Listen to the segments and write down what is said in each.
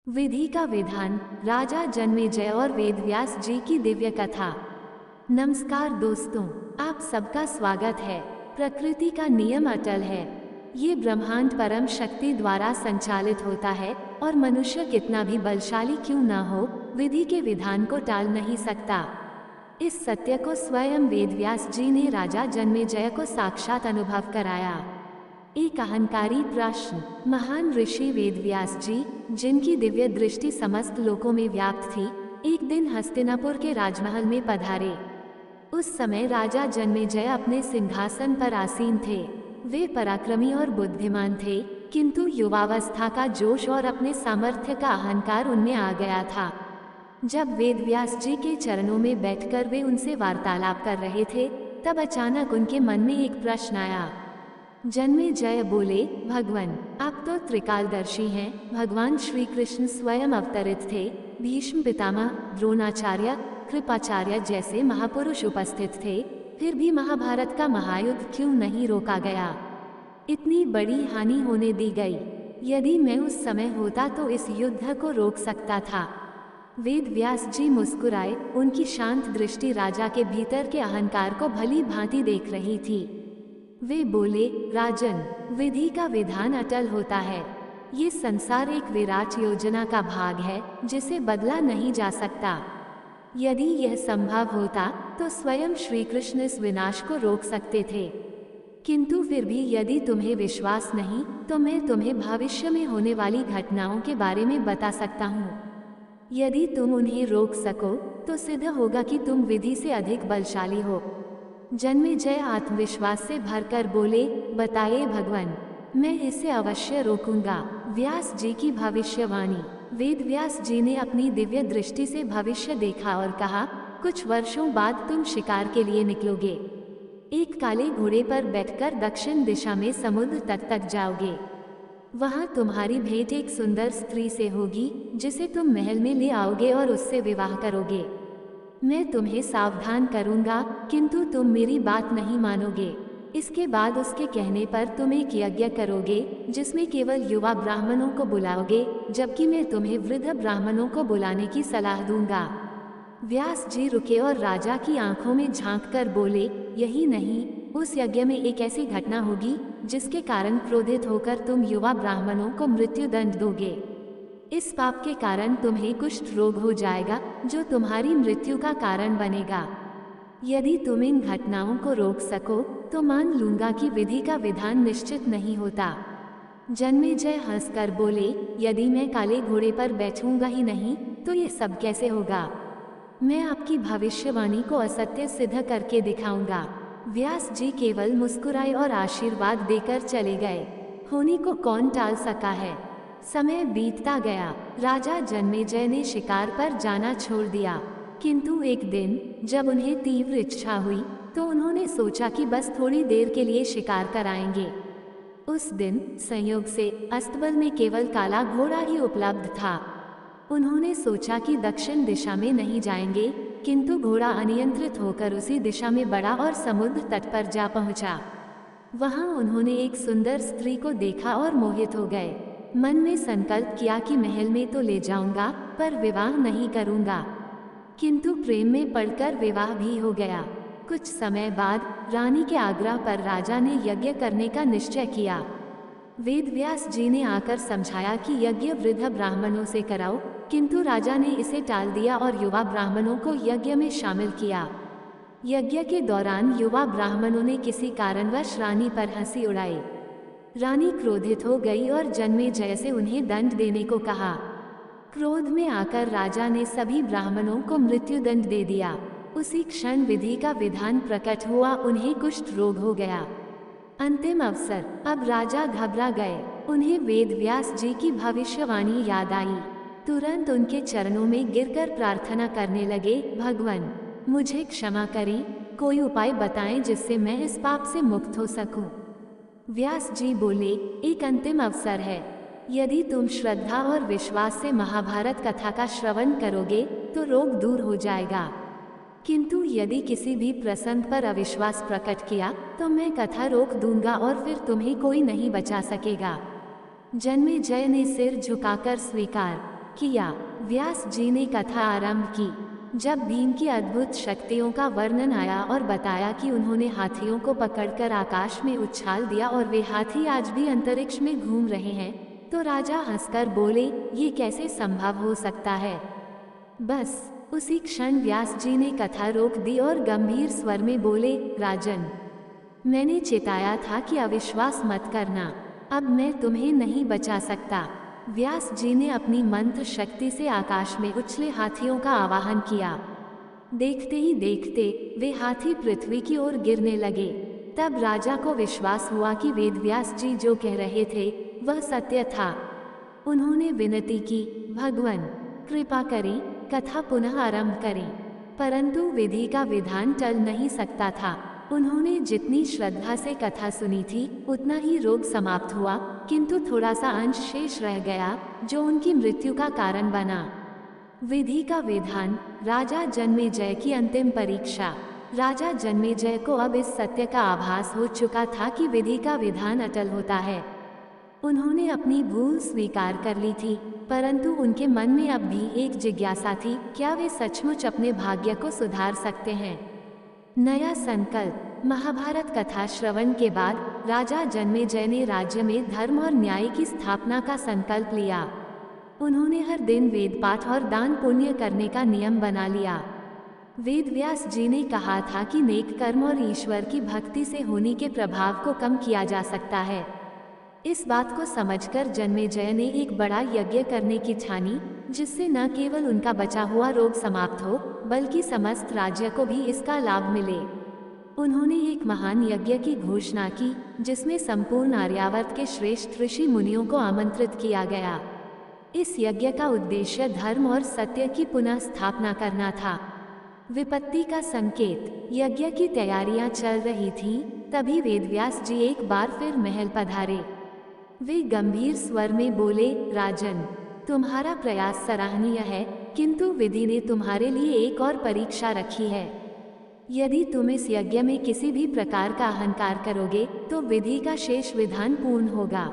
विधि का विधान, राजा जन्मेजय और वेदव्यास जी की दिव्य कथा। नमस्कार दोस्तों, आप सबका स्वागत है। प्रकृति का नियम अटल है। ये ब्रह्मांड परम शक्ति द्वारा संचालित होता है और मनुष्य कितना भी बलशाली क्यों ना हो, विधि के विधान को टाल नहीं सकता। इस सत्य को स्वयं वेदव्यास जी ने राजा जन्मेजय को साक्षात अनुभव कराया। एक अहंकारी प्रश्न। महान ऋषि वेदव्यास जी, जिनकी दिव्य दृष्टि समस्त लोकों में व्याप्त थी, एक दिन हस्तिनापुर के राजमहल में पधारे। उस समय राजा जन्मेजय अपने सिंहासन पर आसीन थे। वे पराक्रमी और बुद्धिमान थे, किंतु युवावस्था का जोश और अपने सामर्थ्य का अहंकार उनमें आ गया था। जब वेदव्यास जी के चरणों में बैठकर वे उनसे वार्तालाप कर रहे थे, तब अचानक उनके मन में एक प्रश्न आया। जन्मेजय बोले, भगवान, आप तो त्रिकालदर्शी हैं। भगवान श्री कृष्ण स्वयं अवतरित थे। भीष्म पितामह, द्रोणाचार्य, कृपाचार्य जैसे महापुरुष उपस्थित थे, फिर भी महाभारत का महायुद्ध क्यों नहीं रोका गया? इतनी बड़ी हानि होने दी गई। यदि मैं उस समय होता तो इस युद्ध को रोक सकता था। वेदव्यास जी मुस्कुराए। उनकी शांत दृष्टि राजा के भीतर के अहंकार को भली भांति देख रही थी। वे बोले, राजन, विधि का विधान अटल होता है। ये संसार एक विराट योजना का भाग है, जिसे बदला नहीं जा सकता। यदि यह संभव होता तो स्वयं श्री कृष्ण इस विनाश को रोक सकते थे। किंतु फिर भी यदि तुम्हें विश्वास नहीं, तो मैं तुम्हें भविष्य में होने वाली घटनाओं के बारे में बता सकता हूँ। यदि तुम उन्हें रोक सको तो सिद्ध होगा कि तुम विधि से अधिक बलशाली हो। जन्मेजय आत्मविश्वास से भरकर बोले, बताइए भगवान, मैं इसे अवश्य रोकूंगा। व्यास जी की भविष्यवाणी। वेदव्यास जी ने अपनी दिव्य दृष्टि से भविष्य देखा और कहा, कुछ वर्षों बाद तुम शिकार के लिए निकलोगे। एक काले घोड़े पर बैठकर दक्षिण दिशा में समुद्र तट तक जाओगे। वहां तुम्हारी भेंट एक सुंदर स्त्री से होगी, जिसे तुम महल में ले आओगे और उससे विवाह करोगे। मैं तुम्हें सावधान करूंगा, किंतु तुम मेरी बात नहीं मानोगे। इसके बाद उसके कहने पर तुम एक यज्ञ करोगे, जिसमें केवल युवा ब्राह्मणों को बुलाओगे, जबकि मैं तुम्हें वृद्ध ब्राह्मणों को बुलाने की सलाह दूंगा। व्यास जी रुके और राजा की आंखों में झांककर बोले, यही नहीं, उस यज्ञ में एक ऐसी घटना होगी जिसके कारण क्रोधित होकर तुम युवा ब्राह्मणों को मृत्युदंड दोगे। इस पाप के कारण तुम्हें कुष्ठ रोग हो जाएगा, जो तुम्हारी मृत्यु का कारण बनेगा। यदि तुम इन घटनाओं को रोक सको तो मान लूंगा कि विधि का विधान निश्चित नहीं होता। जन्मेजय हंसकर बोले, यदि मैं काले घोड़े पर बैठूंगा ही नहीं तो ये सब कैसे होगा? मैं आपकी भविष्यवाणी को असत्य सिद्ध करके दिखाऊंगा। व्यास जी केवल मुस्कुराए और आशीर्वाद देकर चले गए। होनी को कौन टाल सका है? समय बीतता गया। राजा जन्मेजय ने शिकार पर जाना छोड़ दिया, किंतु एक दिन जब उन्हें तीव्र इच्छा हुई तो उन्होंने सोचा कि बस थोड़ी देर के लिए शिकार कराएंगे। उस दिन संयोग से अस्तबल में केवल काला घोड़ा ही उपलब्ध था। उन्होंने सोचा कि दक्षिण दिशा में नहीं जाएंगे, किंतु घोड़ा अनियंत्रित होकर उसी दिशा में बढ़ा और समुद्र तट पर जा पहुंचा। वहां उन्होंने एक सुंदर स्त्री को देखा और मोहित हो गए। मन में संकल्प किया कि महल में तो ले जाऊंगा, पर विवाह नहीं करूंगा। किंतु प्रेम में पड़कर विवाह भी हो गया। कुछ समय बाद रानी के आग्रह पर राजा ने यज्ञ करने का निश्चय किया। वेदव्यास जी ने आकर समझाया कि यज्ञ वृद्ध ब्राह्मणों से कराओ, किंतु राजा ने इसे टाल दिया और युवा ब्राह्मणों को यज्ञ में शामिल किया। यज्ञ के दौरान युवा ब्राह्मणों ने किसी कारणवश रानी पर हंसी उड़ाई। रानी क्रोधित हो गई और जन्मेजय से उन्हें दंड देने को कहा। क्रोध में आकर राजा ने सभी ब्राह्मणों को मृत्युदंड दे दिया। उसी क्षण विधि का विधान प्रकट हुआ, उन्हें कुष्ठ रोग हो गया। अंतिम अवसर। अब राजा घबरा गए। उन्हें वेदव्यास जी की भविष्यवाणी याद आई। तुरंत उनके चरणों में गिरकर प्रार्थना करने लगे, भगवान, मुझे क्षमा करें, कोई उपाय बताएं जिससे मैं इस पाप से मुक्त हो सकूं। व्यास जी बोले, एक अंतिम अवसर है। यदि तुम श्रद्धा और विश्वास से महाभारत कथा का श्रवण करोगे तो रोग दूर हो जाएगा, किंतु यदि किसी भी प्रसंग पर अविश्वास प्रकट किया तो मैं कथा रोक दूंगा और फिर तुम्हें कोई नहीं बचा सकेगा। जन्मेजय ने सिर झुकाकर स्वीकार। किया। व्यास जी ने कथा आरंभ की। जब भीम की अद्भुत शक्तियों का वर्णन आया और बताया कि उन्होंने हाथियों को पकड़कर आकाश में उछाल दिया और वे हाथी आज भी अंतरिक्ष में घूम रहे हैं, तो राजा हंसकर बोले, ये कैसे संभव हो सकता है। बस उसी क्षण व्यास जी ने कथा रोक दी और गंभीर स्वर में बोले, राजन, मैंने चेताया था कि अविश्वास मत करना, अब मैं तुम्हें नहीं बचा सकता। व्यास जी ने अपनी मंत्र शक्ति से आकाश में उछले हाथियों का आवाहन किया। देखते ही देखते वे हाथी पृथ्वी की ओर गिरने लगे। तब राजा को विश्वास हुआ कि वेदव्यास जी जो कह रहे थे वह सत्य था। उन्होंने विनती की, भगवान कृपा करें, कथा पुनः आरंभ करें। परंतु विधि का विधान टल नहीं सकता था। उन्होंने जितनी श्रद्धा से कथा सुनी थी उतना ही रोग समाप्त हुआ, किंतु थोड़ा सा अंश शेष रह गया जो उनकी मृत्यु का कारण बना। विधि का विधान, राजा जन्मेजय की अंतिम परीक्षा। राजा जन्मेजय को अब इस सत्य का आभास हो चुका था कि विधि का विधान अटल होता है। उन्होंने अपनी भूल स्वीकार कर ली थी, परंतु उनके मन में अब भी एक जिज्ञासा थी, क्या वे सचमुच अपने भाग्य को सुधार सकते हैं। नया संकल्प। महाभारत कथा श्रवण के बाद राजा जन्मेजय ने राज्य में धर्म और न्याय की स्थापना का संकल्प लिया। उन्होंने हर दिन वेद पाठ और दान पुण्य करने का नियम बना लिया। वेदव्यास जी ने कहा था कि नेक कर्म और ईश्वर की भक्ति से होने के प्रभाव को कम किया जा सकता है। इस बात को समझकर जन्मेजय ने एक बड़ा यज्ञ करने की ठानी, जिससे न केवल उनका बचा हुआ रोग समाप्त हो, बल्कि समस्त राज्य को भी इसका लाभ मिले। उन्होंने एक महान यज्ञ की घोषणा की, जिसमें संपूर्ण आर्यावर्त के श्रेष्ठ ऋषि मुनियों को आमंत्रित किया गया। इस यज्ञ का उद्देश्य धर्म और सत्य की पुनः स्थापना करना था। विपत्ति का संकेत। यज्ञ की तैयारियां चल रही थीं, तभी वेदव्यास जी एक बार फिर महल पधारे। वे गंभीर स्वर में बोले, राजन, तुम्हारा प्रयास सराहनीय है, किंतु विधि ने तुम्हारे लिए एक और परीक्षा रखी है। यदि तुम इस यज्ञ में किसी भी प्रकार का अहंकार करोगे तो विधि का शेष विधान पूर्ण होगा।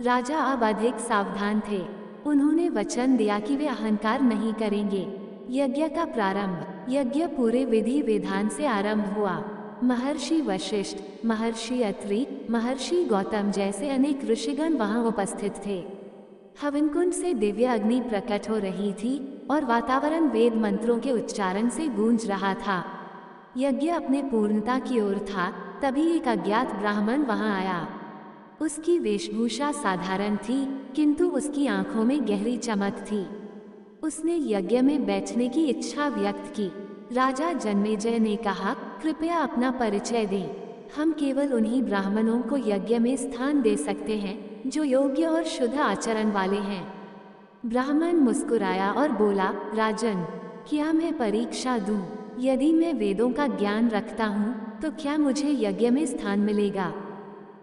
राजा अब अधिक सावधान थे। उन्होंने वचन दिया कि वे अहंकार नहीं करेंगे। यज्ञ का प्रारंभ। यज्ञ पूरे विधि विधान से आरंभ हुआ। महर्षि वशिष्ठ, महर्षि अत्रि, महर्षि गौतम जैसे अनेक ऋषिगण वहां उपस्थित थे। हवनकुंड से दिव्य अग्नि प्रकट हो रही थी और वातावरण वेद मंत्रों के उच्चारण से गूंज रहा था। यज्ञ अपने पूर्णता की ओर था, तभी एक अज्ञात ब्राह्मण वहां आया। उसकी वेशभूषा साधारण थी, किंतु उसकी आंखों में गहरी चमक थी। उसने यज्ञ में बैठने की इच्छा व्यक्त की। राजा जन्मेजय ने कहा, कृपया अपना परिचय दें। हम केवल उन्हीं ब्राह्मणों को यज्ञ में स्थान दे सकते हैं जो योग्य और शुद्ध आचरण वाले हैं। ब्राह्मण मुस्कुराया और बोला, राजन, क्या मैं परीक्षा दूं? यदि मैं वेदों का ज्ञान रखता हूँ तो क्या मुझे यज्ञ में स्थान मिलेगा?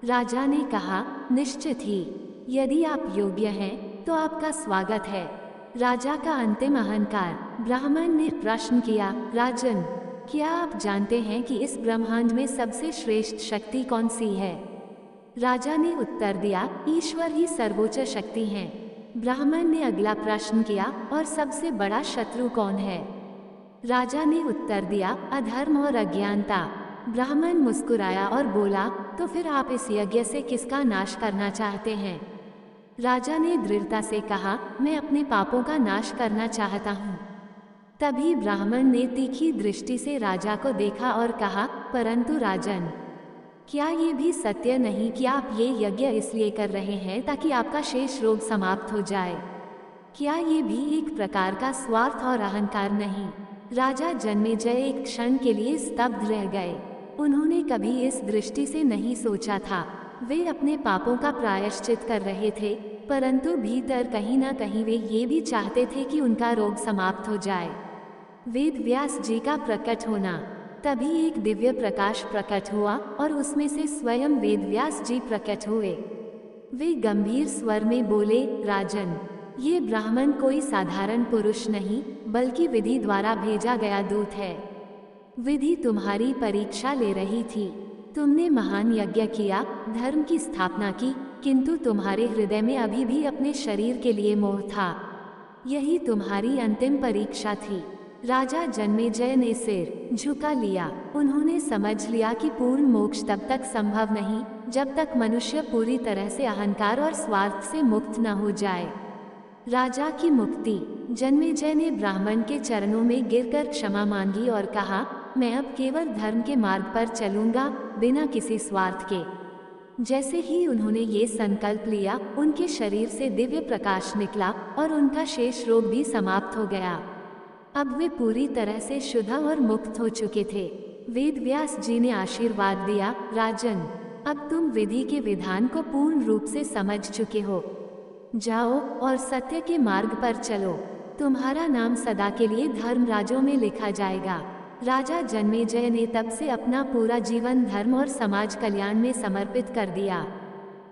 राजा ने कहा, निश्चित ही। यदि आप योग्य हैं तो आपका स्वागत है। राजा का अंतिम अहंकार। ब्राह्मण ने प्रश्न किया, राजन, क्या आप जानते हैं कि इस ब्रह्मांड में सबसे श्रेष्ठ शक्ति कौन सी है? राजा ने उत्तर दिया, ईश्वर ही सर्वोच्च शक्ति हैं। ब्राह्मण ने अगला प्रश्न किया, और सबसे बड़ा शत्रु कौन है? राजा ने उत्तर दिया, अधर्म और अज्ञानता। ब्राह्मण मुस्कुराया और बोला, तो फिर आप इस यज्ञ से किसका नाश करना चाहते हैं? राजा ने दृढ़ता से कहा, मैं अपने पापों का नाश करना चाहता हूँ। तभी ब्राह्मण ने तीखी दृष्टि से राजा को देखा और कहा, परंतु राजन, क्या ये भी सत्य नहीं कि आप ये यज्ञ इसलिए कर रहे हैं ताकि आपका शेष रोग समाप्त हो जाए? क्या ये भी एक प्रकार का स्वार्थ और अहंकार नहीं? राजा जन्मेजय एक क्षण के लिए स्तब्ध रह गए। उन्होंने कभी इस दृष्टि से नहीं सोचा था। वे अपने पापों का प्रायश्चित कर रहे थे, परंतु भीतर कहीं ना कहीं वे ये भी चाहते थे कि उनका रोग समाप्त हो जाए। वेद व्यास जी का प्रकट होना। तभी एक दिव्य प्रकाश प्रकट हुआ और उसमें से स्वयं वेद व्यास जी प्रकट हुए। वे गंभीर स्वर में बोले, राजन, ये ब्राह्मण कोई साधारण पुरुष नहीं, बल्कि विधि द्वारा भेजा गया दूत है। विधि तुम्हारी परीक्षा ले रही थी। तुमने महान यज्ञ किया, धर्म की स्थापना की, किंतु तुम्हारे हृदय में अभी भी अपने शरीर के लिए मोह था। यही तुम्हारी अंतिम परीक्षा थी। राजा जन्मेजय ने सिर झुका लिया। उन्होंने समझ लिया कि पूर्ण मोक्ष तब तक संभव नहीं जब तक मनुष्य पूरी तरह से अहंकार और स्वार्थ से मुक्त न हो जाए। राजा की मुक्ति। जन्मेजय ने ब्राह्मण के चरणों में गिरकर क्षमा मांगी और कहा, मैं अब केवल धर्म के मार्ग पर चलूंगा, बिना किसी स्वार्थ के। जैसे ही उन्होंने ये संकल्प लिया, उनके शरीर से दिव्य प्रकाश निकला और उनका शेष रोग भी समाप्त हो गया। अब वे पूरी तरह से शुद्ध और मुक्त हो चुके थे। वेद व्यास जी ने आशीर्वाद दिया, राजन, अब तुम विधि के विधान को पूर्ण रूप से समझ चुके हो। जाओ और सत्य के मार्ग पर चलो। तुम्हारा नाम सदा के लिए धर्मराजों में लिखा जाएगा। राजा जन्मेजय ने तब से अपना पूरा जीवन धर्म और समाज कल्याण में समर्पित कर दिया।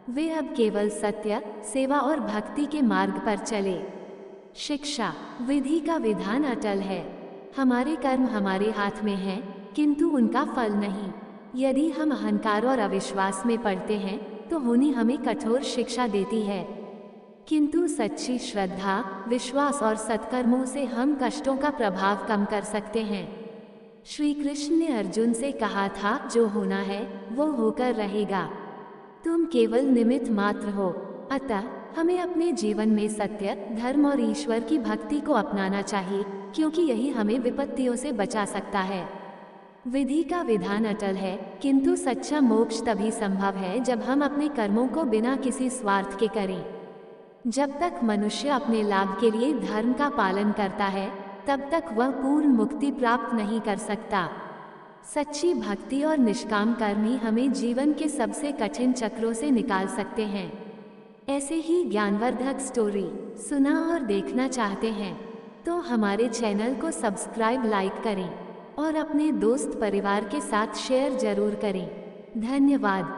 वे अब केवल सत्य, सेवा और भक्ति के मार्ग पर चले। शिक्षा। विधि का विधान अटल है। हमारे कर्म हमारे हाथ में हैं, किंतु उनका फल नहीं। यदि हम अहंकार और अविश्वास में पड़ते हैं तो होनी हमें कठोर शिक्षा देती है, किंतु सच्ची श्रद्धा, विश्वास और सत्कर्मों से हम कष्टों का प्रभाव कम कर सकते हैं। श्री कृष्ण ने अर्जुन से कहा था, जो होना है वो होकर रहेगा, तुम केवल निमित्त मात्र हो। अतः हमें अपने जीवन में सत्य, धर्म और ईश्वर की भक्ति को अपनाना चाहिए, क्योंकि यही हमें विपत्तियों से बचा सकता है। विधि का विधान अटल है, किंतु सच्चा मोक्ष तभी संभव है जब हम अपने कर्मों को बिना किसी स्वार्थ के करें। जब तक मनुष्य अपने लाभ के लिए धर्म का पालन करता है, तब तक वह पूर्ण मुक्ति प्राप्त नहीं कर सकता। सच्ची भक्ति और निष्काम कर्म ही हमें जीवन के सबसे कठिन चक्रों से निकाल सकते हैं। ऐसे ही ज्ञानवर्धक स्टोरी सुना और देखना चाहते हैं तो हमारे चैनल को सब्सक्राइब, लाइक करें और अपने दोस्त परिवार के साथ शेयर जरूर करें। धन्यवाद।